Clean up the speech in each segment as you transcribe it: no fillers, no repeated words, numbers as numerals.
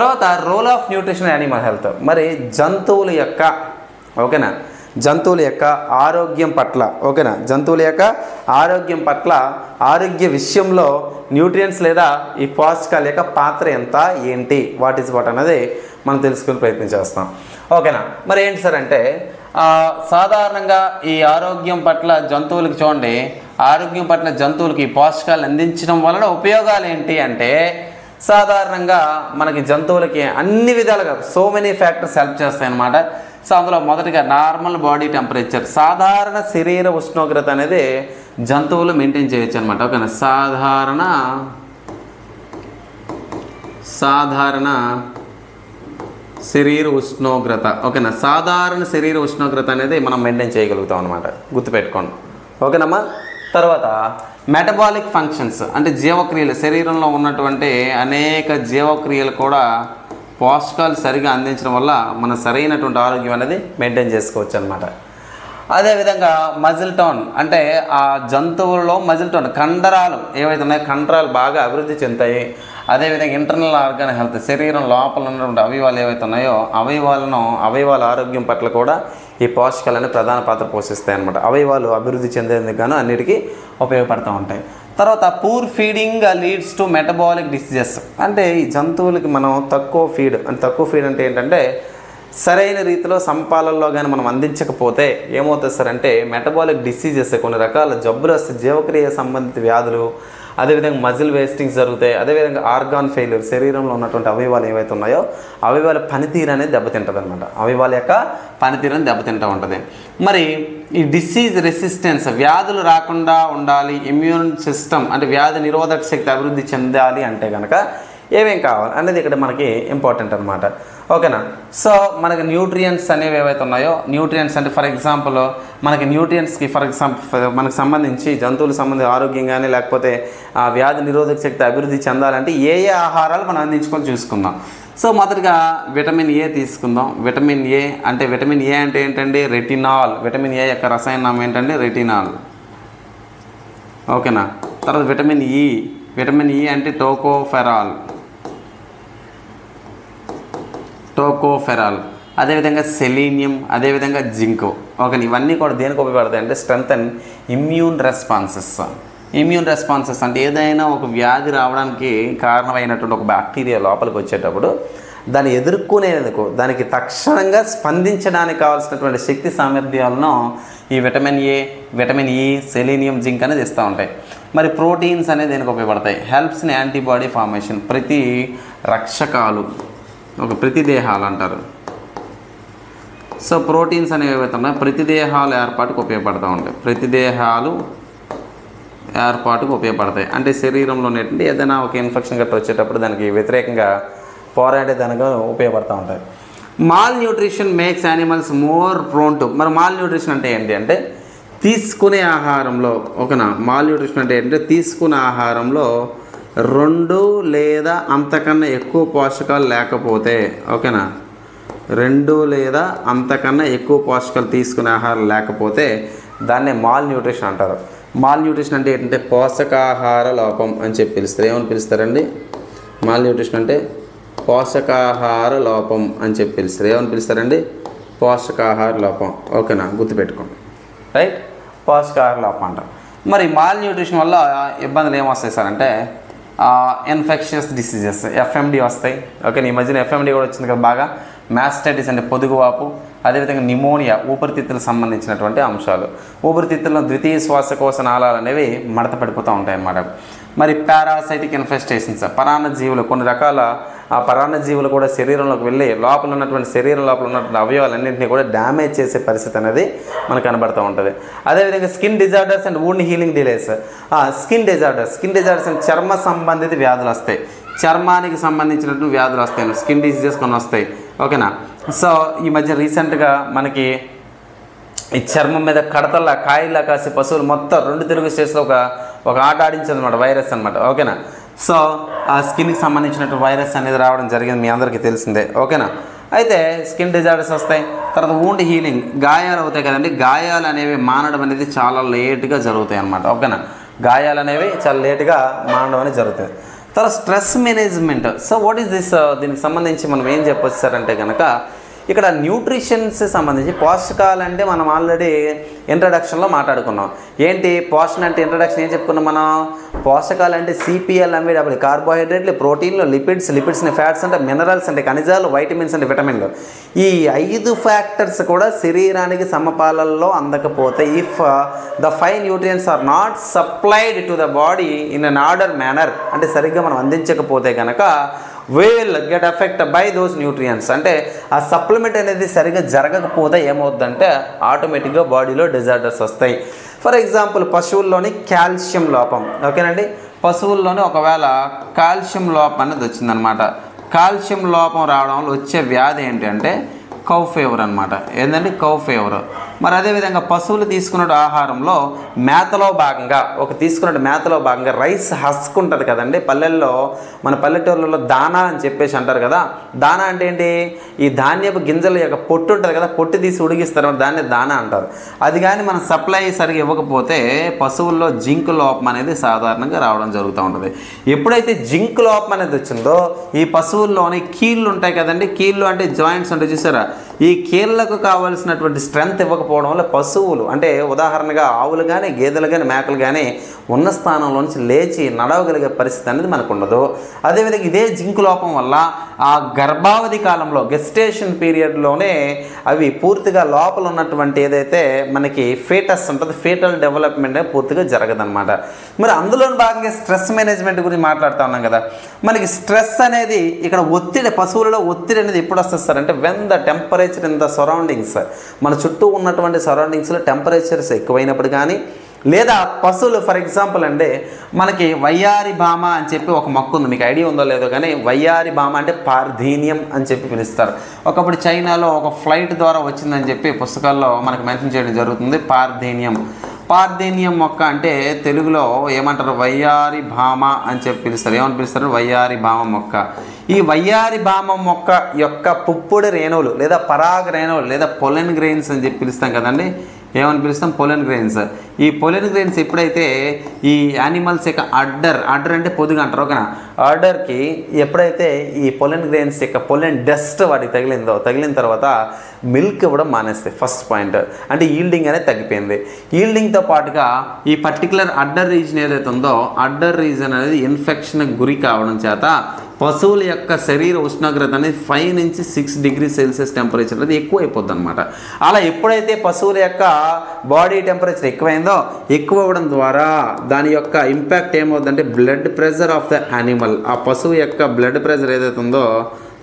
తర్వాత role of nutrition animal health. మరి జంతువుల యొక్క ఓకేనా జంతువుల యొక్క ఆరోగ్యం పట్ల ఓకేనా జంతువుల యొక్క ఆరోగ్యం పట్ల ఆరోగ్య విషయంలో న్యూట్రియంట్స్ లేదా ఈ పోషకాల యొక్క పాత్ర ఎంత ఏంటి వాట్ ఈజ్ వాట్ అనేది మనం తెలుసుకునే ప్రయత్నం చేస్తాం. ఓకేనా. మరి ఏంటి సార్ అంటే సాధారణంగా ఈ ఆరోగ్యం పట్ల జంతువులకి చూడండి, ఆరోగ్యం పట్ల జంతువులకి పోషకాలు అందించడం వలన ఉపయోగాలు ఏంటి అంటే సాధారణంగా మనకి జంతువులకి అన్ని విధాలుగా సో మెనీ ఫ్యాక్టర్స్ హెల్ప్ చేస్తాయి అన్నమాట. సో అందులో మొదటిగా నార్మల్ బాడీ టెంపరేచర్, సాధారణ శరీర ఉష్ణోగ్రత అనేది జంతువులు మెయింటైన్ చేయొచ్చు అనమాట. ఓకేనా. సాధారణ శరీర ఉష్ణోగ్రత ఓకేనా సాధారణ శరీర ఉష్ణోగ్రత అనేది మనం మెయింటైన్ చేయగలుగుతాం అనమాట, గుర్తుపెట్టుకోండి. ఓకేనమ్మా. తర్వాత మెటబాలిక్ ఫంక్షన్స్ అంటే జీవక్రియలు, శరీరంలో ఉన్నటువంటి అనేక జీవక్రియలు కూడా పోషకాలు సరిగా అందించడం వల్ల మన సరైనటువంటి ఆరోగ్యం అనేది మెయింటైన్ చేసుకోవచ్చు అనమాట. అదేవిధంగా మజిల్ టోన్ అంటే ఆ జంతువులలో మజిల్ టోన్ కండరాలు ఏవైతే ఉన్నాయో కండరాలు బాగా అభివృద్ధి చెందుతాయి. అదేవిధంగా ఇంటర్నల్ ఆర్గాన్ హెల్త్, శరీరం లోపల ఉన్నటువంటి అవయవాలు ఏవైతే ఉన్నాయో అవయవాల ఆరోగ్యం పట్ల కూడా ఈ పోషకాలని ప్రధాన పాత్ర పోషిస్తాయి అన్నమాట. అవయవాలు అభివృద్ధి చెందేందుకు గాను అన్నిటికీ ఉపయోగపడుతూ ఉంటాయి. తర్వాత poor feeding leads to metabolic diseases అంటే ఈ జంతువులకి మనం తక్కువ ఫీడ్ అంటే ఏంటంటే సరైన రీతిలో సంపాలనలో కానీ మనం అందించకపోతే ఏమవుతుంది సార్ అంటే మెటబాలిక్ డిసీజెస్, కొన్ని రకాల జబ్బులు వస్తాయి, జీవక్రియ సంబంధిత వ్యాధులు, అదేవిధంగా మజిల్ వేస్టింగ్స్ జరుగుతాయి. అదేవిధంగా ఆర్గాన్ ఫెయిల్యూర్, శరీరంలో ఉన్నటువంటి అవయవాలు ఏవైతే ఉన్నాయో అవయవాల పనితీరు అనేది దెబ్బతింటుంది అనమాట. అవయవాల యొక్క పనితీరు అనేది దెబ్బతింటూ ఉంటుంది. మరి ఈ డిసీజ్ రెసిస్టెన్స్, వ్యాధులు రాకుండా ఉండాలి, ఇమ్యూన్ సిస్టమ్ అంటే వ్యాధి నిరోధక శక్తి అభివృద్ధి చెందాలి అంటే కనుక ఏమేం కావాలి అనేది ఇక్కడ మనకి ఇంపార్టెంట్ అనమాట. ఓకేనా. సో మనకి న్యూట్రియంట్స్ అనేవి ఏవైతే ఉన్నాయో, న్యూట్రియంట్స్ అంటే ఫర్ ఎగ్జాంపుల్ మనకి న్యూట్రియంట్స్కి ఫర్ ఎగ్జాంపుల్ మనకు సంబంధించి జంతువులకు సంబంధించి ఆరోగ్యం కానీ లేకపోతే వ్యాధి నిరోధక శక్తి అభివృద్ధి చెందాలంటే ఏ ఆహారాలు మనం అందించుకొని చూసుకుందాం. సో మొదటిగా విటమిన్ ఏ తీసుకుందాం. విటమిన్ ఏ అంటే ఏంటంటే రెటినాల్. విటమిన్ ఏ యొక్క రసాయన నామం ఏంటంటే రెటినాల్. ఓకేనా. తర్వాత విటమిన్ ఈ అంటే టోకోఫెరాల్. అదేవిధంగా సెలీనియం, అదేవిధంగా జింక్. ఓకే. ఇవన్నీ కూడా దేనికి ఉపయోగపడతాయి అంటే స్ట్రెంగ్త్ అండ్ ఇమ్యూన్ రెస్పాన్సెస్ అంటే ఏదైనా ఒక వ్యాధి రావడానికి కారణమైనటువంటి ఒక బ్యాక్టీరియా లోపలికి వచ్చేటప్పుడు దాన్ని ఎదుర్కొనేందుకు, దానికి తక్షణంగా స్పందించడానికి కావాల్సినటువంటి శక్తి సామర్థ్యాలను ఈ విటమిన్ ఈ, సెలీనియం, జింక్ అనేది ఇస్తూ ఉంటాయి. మరి ప్రోటీన్స్ అనేది దేనికి ఉపయోగపడతాయి? Helps in antibody formation. ప్రతిదేహాలు అంటారు. సో ప్రోటీన్స్ అనేవి ఏవైతే ఉన్నాయో ప్రతిదేహాల ఏర్పాటుకు ఉపయోగపడుతూ ఉంటాయి. అంటే శరీరంలో ఏదైనా ఒక ఇన్ఫెక్షన్ గట్రా వచ్చేటప్పుడు దానికి వ్యతిరేకంగా పోరాడేదానిగా ఉపయోగపడుతూ ఉంటాయి. Mall nutrition makes animals more prone to. మరి మాల్ న్యూట్రిషన్ అంటే ఏంటి అంటే తీసుకునే ఆహారంలో ఓకేనా మాల్ న్యూట్రిషన్ అంటే ఏంటంటే తీసుకునే ఆహారంలో 2 లేదా అంతకన్నా ఎక్కువ పోషకాలు లేకపోతే ఓకేనా 2 లేదా అంతకన్నా ఎక్కువ పోషకాలు తీసుకునే ఆహారం లేకపోతే దాన్నే మాల్ న్యూట్రిషన్ అంటారు. మాల్ న్యూట్రిషన్ అంటే ఏంటంటే పోషకాహార లోపం అని చెప్పి పిలుస్తారు. ఏమని పిలుస్తారండి? మాల్ న్యూట్రిషన్ అంటే పోషకాహార లోపం అని చెప్పి పిలుస్తారు. ఏమని పిలుస్తారండి? పోషకాహార లోపం. ఓకేనా, గుర్తుపెట్టుకోండి. రైట్, పోషకాహార లోపం అంటారు. మరి మాల్ న్యూట్రిషన్ వల్ల ఇబ్బందులు ఏమొస్తాయి సార్ అంటే ఇన్ఫెక్షియస్ డిసీజెస్, ఎఫ్ఎండి వస్తాయి. ఓకే, ఈ మధ్యన ఎఫ్ఎండి కూడా వచ్చింది కదా బాగా. మ్యాస్టైటిస్ అంటే పొదుగువాపు, అదేవిధంగా నిమోనియా, ఊపిరితిత్తులకు సంబంధించినటువంటి అంశాలు. ఊపిరితిత్తుల్లో ద్వితీయ శ్వాసకోశ నాళాలు అనేవి మడత పడిపోతూ ఉంటాయి అన్నమాట. మరి పారాసైటిక్ ఇన్ఫెస్టేషన్స్, పరాన్నజీవులు, కొన్ని రకాల పరాన్నజీవులు కూడా శరీరంలోకి వెళ్ళి శరీరం లోపల ఉన్నటువంటి అవయవాలన్నింటినీ కూడా డ్యామేజ్ చేసే పరిస్థితి అనేది మనకు కనబడుతూ ఉంటుంది. అదేవిధంగా skin disorders and wound healing delays. Skin disorders అంటే చర్మ సంబంధిత వ్యాధులు వస్తాయి, చర్మానికి సంబంధించినటువంటి వ్యాధులు వస్తాయి, స్కిన్ డిసీజెస్ కొన్ని వస్తాయి. ఓకేనా. సో ఈ మధ్య రీసెంట్గా మనకి ఈ చర్మం మీద కడతల్లా కాయల్లా కాసే పశువులు మొత్తం 2 తెలుగు స్టేట్స్లో ఒక ఆట ఆడించింది అనమాట, వైరస్ అనమాట. ఓకేనా. సో ఆ స్కిన్కి సంబంధించినటువంటి వైరస్ అనేది రావడం జరిగింది, మీ అందరికీ తెలిసిందే. ఓకేనా. అయితే స్కిన్ డిజార్డర్స్ వస్తాయి. తర్వాత వూండ్ హీలింగ్, గాయాలు అవుతాయి కదండి. గాయాలు అనేవి మానడం అనేది చాలా లేట్గా జరుగుతాయి అన్నమాట. ఓకేనా, గాయాలు అనేవి చాలా లేట్గా మానడం అనేది జరుగుతుంది. తర్వాత stress management. So what is this? దీనికి సంబంధించి మనం ఏం చెప్పొచ్చు సార్ అంటే కనుక ఇక్కడ న్యూట్రిషన్స్ సంబంధించి పోషకాలు అంటే మనం ఆల్రెడీ ఇంట్రడక్షన్లో మాట్లాడుకున్నాం. ఏంటి పోషణ అంటే ఇంట్రడక్షన్ ఏం చెప్పుకున్నాం మనం? పోషకాలు అంటే సిపిఎల్ ఎంవిడబ్ల్యూ కార్బోహైడ్రేట్లు, ప్రోటీన్లు, లిపిడ్స్ని ఫ్యాట్స్ అంటే మినరల్స్ అంటే ఖనిజాలు, వైటమిన్స్ అంటే విటమిన్లు. ఈ 5 ఫ్యాక్టర్స్ కూడా శరీరానికి సమపాలల్లో అందకపోతే if the 5 nutrients are not supplied to the body in an order manner అంటే సరిగ్గా మనం అందించకపోతే కనుక will get effect by those nutrients. అంటే ఆ సప్లిమెంట్ అనేది సరిగ్గా జరగకపోతే ఏమవుతుందంటే ఆటోమేటిక్గా బాడీలో డిజార్డర్స్ వస్తాయి. ఫర్ ఎగ్జాంపుల్ పశువుల్లోని కాల్షియం లోపం. ఓకేనండి, పశువుల్లోని ఒకవేళ కాల్షియం లోపం అనేది వచ్చిందనమాట. కాల్షియం లోపం రావడం వల్ల వచ్చే వ్యాధి ఏంటి అంటే కౌ ఫీవర్ అనమాట. ఏంటంటే కౌ ఫీవర్. మరి అదేవిధంగా పశువులు తీసుకున్న ఆహారంలో మేతలో భాగంగా రైస్ హస్క్ ఉంటుంది కదండి. పల్లెల్లో మన పల్లెటూర్లలో దానా అని చెప్పేసి అంటారు కదా. దానా అంటే ఏంటి? ఈ ధాన్యపు గింజల యొక్క పొట్టు ఉంటుంది కదా, పొట్టు తీసి ఉడికిస్తారు, దాన్ని దానా అంటారు. అది కానీ మనం సప్లై సరిగా ఇవ్వకపోతే పశువుల్లో జింక్ లోపం అనేది సాధారణంగా రావడం జరుగుతూ ఉంటుంది. ఎప్పుడైతే జింక్ లోపం అనేది వచ్చిందో ఈ పశువుల్లోని కీళ్ళు ఉంటాయి కదండి, కీళ్ళు అంటే జాయింట్స్ ఉంటాయి చూసారా, ఈ కీళ్ళకు కావాల్సినటువంటి స్ట్రెంగ్త్ ఇవ్వకపోవడం వల్ల పశువులు అంటే ఉదాహరణగా ఆవులు కానీ గేదెలు కానీ మేకలు కానీ ఉన్న స్థానంలో నుంచి లేచి నడవగలిగే పరిస్థితి అనేది మనకు ఉండదు. అదేవిధంగా ఇదే జింక్ లోపం వల్ల ఆ గర్భావధి కాలంలో గెస్టేషన్ పీరియడ్లోనే అవి పూర్తిగా లోపల ఉన్నటువంటి ఏదైతే మనకి ఫీటస్ ఉంటుందో ఫీటల్ డెవలప్మెంట్ పూర్తిగా జరగదనమాట. మరి అందులో భాగంగా స్ట్రెస్ మేనేజ్మెంట్ గురించి మాట్లాడుతూ ఉన్నాం కదా. మనకి స్ట్రెస్ అనేది ఇక్కడ ఒత్తిడి, పశువులలో ఒత్తిడి అనేది ఎప్పుడు వస్తుంది సార్ అంటే when the temperature in the surroundings, మన చుట్టూ ఉన్నటువంటి సరౌండింగ్స్లో టెంపరేచర్స్ ఎక్కువైనప్పుడు కానీ లేదా పశువులు ఫర్ ఎగ్జాంపుల్ అంటే మనకి వయ్యారి భామ అని చెప్పి ఒక మొక్క ఉంది, మీకు ఐడియా ఉందో లేదో కానీ వయ్యారి భామ అంటే పార్థీనియం అని చెప్పి పిలుస్తారు. ఒకప్పుడు చైనాలో ఒక ఫ్లైట్ ద్వారా వచ్చిందని చెప్పి పుస్తకాల్లో మనకు మెన్షన్ చేయడం జరుగుతుంది. పార్థీనియం మొక్క అంటే తెలుగులో ఏమంటారు? వయ్యారి భామ అని చెప్పి పిలుస్తారు. ఏమని పిలుస్తారు? వయ్యారి భామ మొక్క. ఈ వయ్యారి భామ మొక్క యొక్క పుప్పొడి రేణువులు లేదా పరాగ రేణువులు లేదా పొలెన్ గ్రెయిన్స్ అని చెప్పి పిలుస్తాం కదండి. ఏమని పిలుస్తాం? Pollen grains. ఈ పొలెన్ గ్రెయిన్స్ ఎప్పుడైతే ఈ యానిమల్స్ యొక్క అడ్డర్ అంటే పొదుగు అంటారు ఓకేనా, అడ్డర్కి ఎప్పుడైతే ఈ పొలెన్ గ్రెయిన్స్ యొక్క పొలెన్ డస్ట్ వాటికి తగిలిన తర్వాత మిల్క్ ఇవ్వడం మానేస్తాయి. ఫస్ట్ పాయింట్ అంటే ఈల్డింగ్ అనేది తగ్గిపోయింది. ఈల్డింగ్తో పాటుగా ఈ పర్టికులర్ అడ్డర్ రీజన్ ఏదైతే ఉందో అడ్డర్ రీజన్ అనేది ఇన్ఫెక్షన్కి గురి కావడం చేత పశువుల యొక్క శరీర ఉష్ణోగ్రత అనేది 5 నుంచి 6 డిగ్రీ సెల్సియస్ టెంపరేచర్ అనేది ఎక్కువ అయిపోద్ది అనమాట. అలా ఎప్పుడైతే పశువుల యొక్క బాడీ టెంపరేచర్ ఎక్కువైందో ఎక్కువ అవ్వడం ద్వారా దాని యొక్క ఇంపాక్ట్ ఏమవుతుందంటే blood pressure of the animal, ఆ పశువు యొక్క బ్లడ్ ప్రెషర్ ఏదైతే ఉందో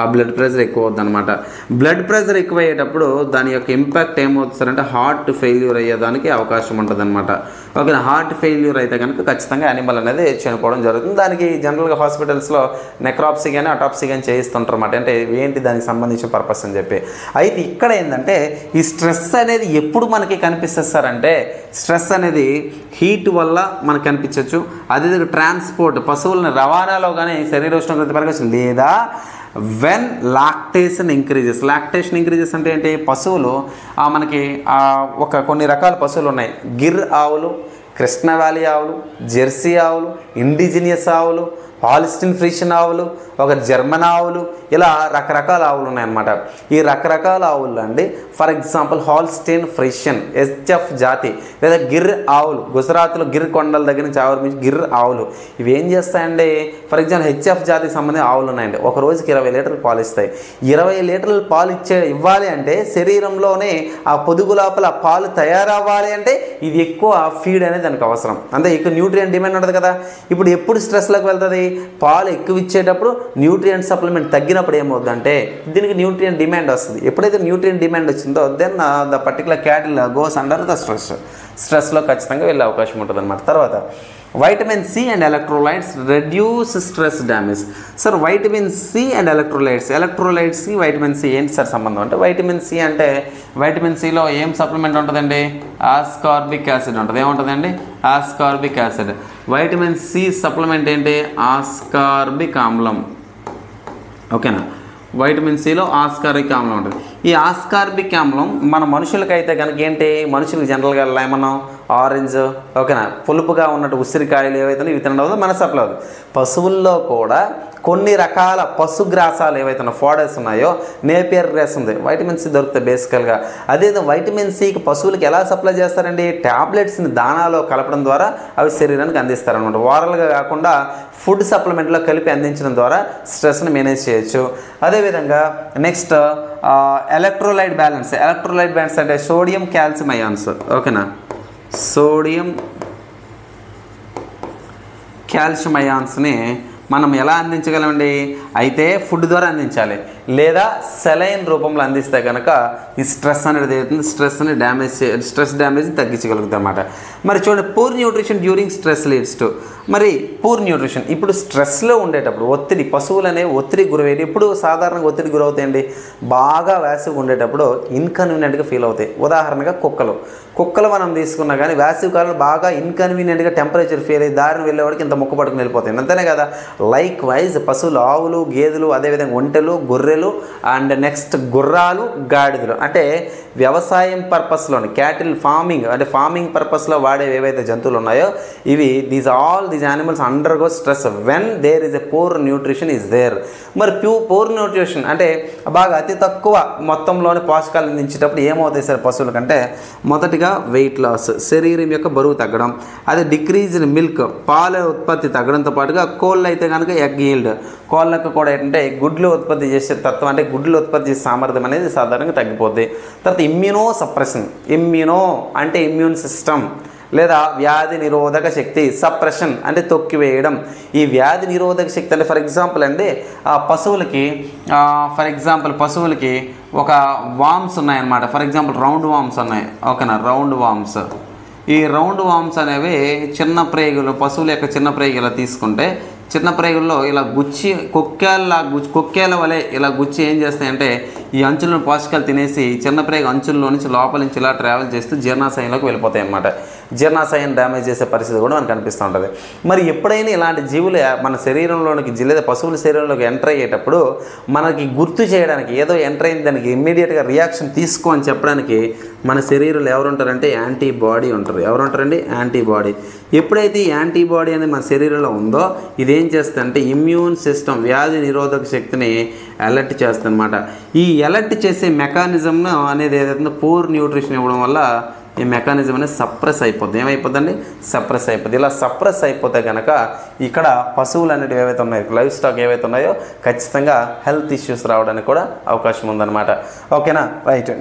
ఆ బ్లడ్ ప్రెషర్ ఎక్కువ అవుతుంది అనమాట. బ్లడ్ ప్రెషర్ ఎక్కువ అయ్యేటప్పుడు దాని యొక్క ఇంపాక్ట్ ఏమవుతుందంటే హార్ట్ ఫెయిల్యూర్ అయ్యేదానికి అవకాశం ఉంటుంది అనమాట. ఓకే, హార్ట్ ఫెయిల్యూర్ అయితే కనుక ఖచ్చితంగా యానిమల్ అనేది చనిపోవడం జరుగుతుంది. దానికి జనరల్గా హాస్పిటల్స్లో నెక్రాప్సీ కానీ అటాప్సీ కానీ చేయిస్తుంటారు అన్నమాట. అంటే ఏంటి దానికి సంబంధించిన పర్పస్ అని చెప్పి. అయితే ఇక్కడ ఏంటంటే ఈ స్ట్రెస్ అనేది ఎప్పుడు మనకి కనిపిస్తుంది సార్ అంటే స్ట్రెస్ అనేది హీట్ వల్ల మనకు కనిపించవచ్చు. అదే ట్రాన్స్పోర్ట్ పశువులను రవాణాలో కానీ శరీర ఉష్ణోగ్రత పెరగచ్చు లేదా వెన్ లాక్టేషన్ ఇంక్రీజెస్ అంటే ఏంటి? పశువులు మనకి కొన్ని రకాల పశువులు ఉన్నాయి. గిర్ ఆవులు, కృష్ణ వ్యాలీ ఆవులు, జెర్సీ ఆవులు, ఇండిజినియస్ ఆవులు, హాల్స్టీన్ ఫ్రీషియన్ ఆవులు, ఒక జర్మన్ ఆవులు, ఇలా రకరకాల ఆవులు ఉన్నాయన్నమాట. ఈ రకరకాల ఆవులు అండి ఫర్ ఎగ్జాంపుల్ హాల్స్టీన్ ఫ్రీషియన్ హెచ్ఎఫ్ జాతి లేదా గిర్ ఆవులు, గుజరాత్లో గిర్ కొండల దగ్గర నుంచి ఆవిర్మించి గిర్ ఆవులు ఇవి ఏం చేస్తాయండి? ఫర్ ఎగ్జాంపుల్ హెచ్ఎఫ్ జాతికి సంబంధించిన ఆవులు ఉన్నాయండి. ఒక రోజుకి 20 లీటర్లు పాలు ఇస్తాయి. 20 లీటర్లు పాలు ఇవ్వాలి అంటే శరీరంలోనే ఆ పొదుగు లోపల పాలు తయారవ్వాలి అంటే ఇది ఎక్కువ ఫీడ్ అనేది దానికి అవసరం. అంటే ఎక్కువ న్యూట్రియంట్ డిమాండ్ ఉంటుంది కదా. ఇప్పుడు ఎప్పుడు స్ట్రెస్లోకి వెళ్తుంది? పాలు ఎక్కువ ఇచ్చేటప్పుడు న్యూట్రియంట్ సప్లిమెంట్ తగ్గినప్పుడు ఏమవుతుందంటే దీనికి న్యూట్రియంట్ డిమాండ్ వస్తుంది. ఎప్పుడైతే న్యూట్రియంట్ డిమాండ్ వచ్చిందో then the particular cattle goes under the స్ట్రెస్లో ఖచ్చితంగా వెళ్ళే అవకాశం ఉంటుంది అనమాట. తర్వాత vitamin C and electrolytes reduce stress damage. Sir vitamin C and ఎలక్ట్రోలైట్స్కి వైటమిన్ సి ఏంటి సార్ సంబంధం అంటే వైటమిన్ సి అంటే వైటమిన్ సిలో ఏం సప్లిమెంట్ ఉంటుందండి? ఆస్కార్బిక్ యాసిడ్ ఉంటుంది. ఏముంటుందండి? Ascorbic acid. Vitamin C supplement ఏంటి? ఆస్కార్బిక్ ఆమ్లం. ఓకేనా, వైటమిన్ సిలో ఆస్కార్బిక్ ఆమ్లం ఉంటుంది. ఈ ఆస్కార్బిక్ ఆమ్లం మన మనుషులకైతే కనుక ఏంటి, మనుషులకు జనరల్గా లెమన్, ఆరెంజ్, ఓకేనా, పులుపుగా ఉన్నట్టు ఉసిరికాయలు ఏవైతే ఇవి తినడం వల్ల మన సప్లై అవుతుంది. పశువుల్లో కూడా కొన్ని రకాల పశుగ్రాసాలు ఏవైతే ఫోడర్స్ ఉన్నాయో, నేపియర్ గ్రాస్ ఉంది, వైటమిన్ సి దొరుకుతాయి బేసికల్గా. అదేవిధంగా వైటమిన్ సికి పశువులకి ఎలా సప్లై చేస్తారండి, ట్యాబ్లెట్స్ని దానాలో కలపడం ద్వారా అవి శరీరానికి అందిస్తారనమాట. ఓరల్గా కాకుండా ఫుడ్ సప్లిమెంట్లో కలిపి అందించడం ద్వారా స్ట్రెస్ని మేనేజ్ చేయొచ్చు. అదేవిధంగా next electrolyte balance. Electrolyte balance అంటే సోడియం కాల్షియం అయాన్స్, ఓకేనా, సోడియం కాల్షియం అయాన్స్ని మనం ఎలా అందించగలమండి, అయితే ఫుడ్ ద్వారా అందించాలి, లేదా సెలైన్ రూపంలో అందిస్తే కనుక ఈ స్ట్రెస్ అనేది అవుతుంది, స్ట్రెస్ డ్యామేజ్ తగ్గించగలుగుతాం అన్నమాట. మరి చూడండి, poor nutrition during stress leads to. మరి పూర్ న్యూట్రిషన్ ఇప్పుడు స్ట్రెస్లో ఉండేటప్పుడు ఒత్తిడి, పశువులు అనేవి ఒత్తిడి గురయ్యేది. ఎప్పుడు సాధారణంగా ఒత్తిడి గురవుతాయండి, బాగా వేసవిగా ఉండేటప్పుడు ఇన్కన్వీనియంట్గా ఫీల్ అవుతాయి. ఉదాహరణగా కుక్కలు మనం తీసుకున్నా కానీ వేసవి కాలంలో బాగా ఇన్కన్వీనియంట్గా టెంపరేచర్ ఫీల్ అయ్యి దారిని వెళ్ళేవాడికి ఇంత ముక్క పట్టుకుని వెళ్ళిపోతాయి, అంతేనే కదా. లైక్ వైజ్ పశువులు, ఆవులు, గేదెలు, అదేవిధంగా ఒంటెలు, గొర్రెలు అండ్ నెక్స్ట్ గుర్రాలు, గాడిదలు అంటే వ్యవసాయం పర్పస్లోని క్యాటిల్ ఫార్మింగ్ అంటే ఫార్మింగ్ పర్పస్లో వాడే ఏవైతే జంతువులు ఉన్నాయో ఇవి these animals undergo stress when there is a poor nutrition is there. మరి పూర్ న్యూట్రిషన్ అంటే బాగా అతి తక్కువ మొత్తంలోని పోషకాలు అందించేటప్పుడు ఏమవుతాయి సార్ పశువుల కంటే, మొదటిగా వెయిట్ లాస్, శరీరం యొక్క బరువు తగ్గడం, అదే డిక్రీజ్డ్ మిల్క్, పాల ఉత్పత్తి తగ్గడంతో పాటుగా కోళ్ళు అయితే కనుక ఎగ్ ఈల్డ్, కోళ్ళకు కూడా ఏంటంటే గుడ్లు ఉత్పత్తి చేసే తత్వం అంటే గుడ్లు ఉత్పత్తి చేసే సామర్థ్యం అనేది సాధారణంగా తగ్గిపోద్ది. తర్వాత ఇమ్యూనో సప్రెషన్, ఇమ్యూనో అంటే ఇమ్యూన్ సిస్టమ్ లేదా వ్యాధి నిరోధక శక్తి, సప్రెషన్ అంటే తొక్కివేయడం. ఈ వ్యాధి నిరోధక శక్తి అంటే ఫర్ ఎగ్జాంపుల్ అండి పశువులకి ఒక వామ్స్ ఉన్నాయన్నమాట. ఫర్ ఎగ్జాంపుల్ రౌండ్ వామ్స్ ఉన్నాయి, ఓకేనా, రౌండ్ వామ్స్. ఈ రౌండ్ వామ్స్ అనేవి చిన్న ప్రేగులు, పశువుల యొక్క చిన్న ప్రేగులు తీసుకుంటే చిన్న ప్రేగుల్లో ఇలా గుచ్చి కొక్కేల వలె ఇలా గుచ్చి ఏం చేస్తాయంటే ఈ అంచులను పోషకాలు తినేసి చిన్న ప్రేగు అంచుల్లో నుంచి లోపల నుంచి ఇలా ట్రావెల్ చేస్తూ జీర్ణాశయంలోకి వెళ్ళిపోతాయి అన్నమాట. జీర్ణాశయం డ్యామేజ్ చేసే పరిస్థితి కూడా మనకు కనిపిస్తూ ఉంటుంది. మరి ఎప్పుడైనా ఇలాంటి జీవులు మన శరీరంలోనికి లేదా పశువుల శరీరంలోకి ఎంటర్ అయ్యేటప్పుడు మనకి గుర్తు చేయడానికి ఏదో ఎంటర్ అయిన దానికి ఇమ్మీడియట్గా రియాక్షన్ తీసుకో అని చెప్పడానికి మన శరీరంలో ఎవరు ఉంటారంటే యాంటీబాడీ ఉంటారు. ఎవరు ఉంటారండి, యాంటీబాడీ. ఎప్పుడైతే ఈ యాంటీబాడీ అనేది మన శరీరంలో ఉందో ఇదేం చేస్తుందంటే ఇమ్యూన్ సిస్టమ్ వ్యాధి నిరోధక శక్తిని అలర్ట్ చేస్తుంది అనమాట. ఈ అలర్ట్ చేసే మెకానిజం అనేది ఏదైతే పూర్ న్యూట్రిషన్ ఇవ్వడం వల్ల ఈ మెకానిజం అనేది సప్రెస్ అయిపోద్ది. ఏమైపోద్దండి, సప్రెస్ అయిపోద్ది. ఇలా సప్రెస్ అయిపోతే కనుక ఇక్కడ పశువులు అనేవి ఏవైతే ఉన్నాయో, లైవ్ స్టాక్ ఏవైతే ఉన్నాయో ఖచ్చితంగా హెల్త్ ఇష్యూస్ రావడానికి కూడా అవకాశం ఉందన్నమాట. ఓకేనా, రైట్.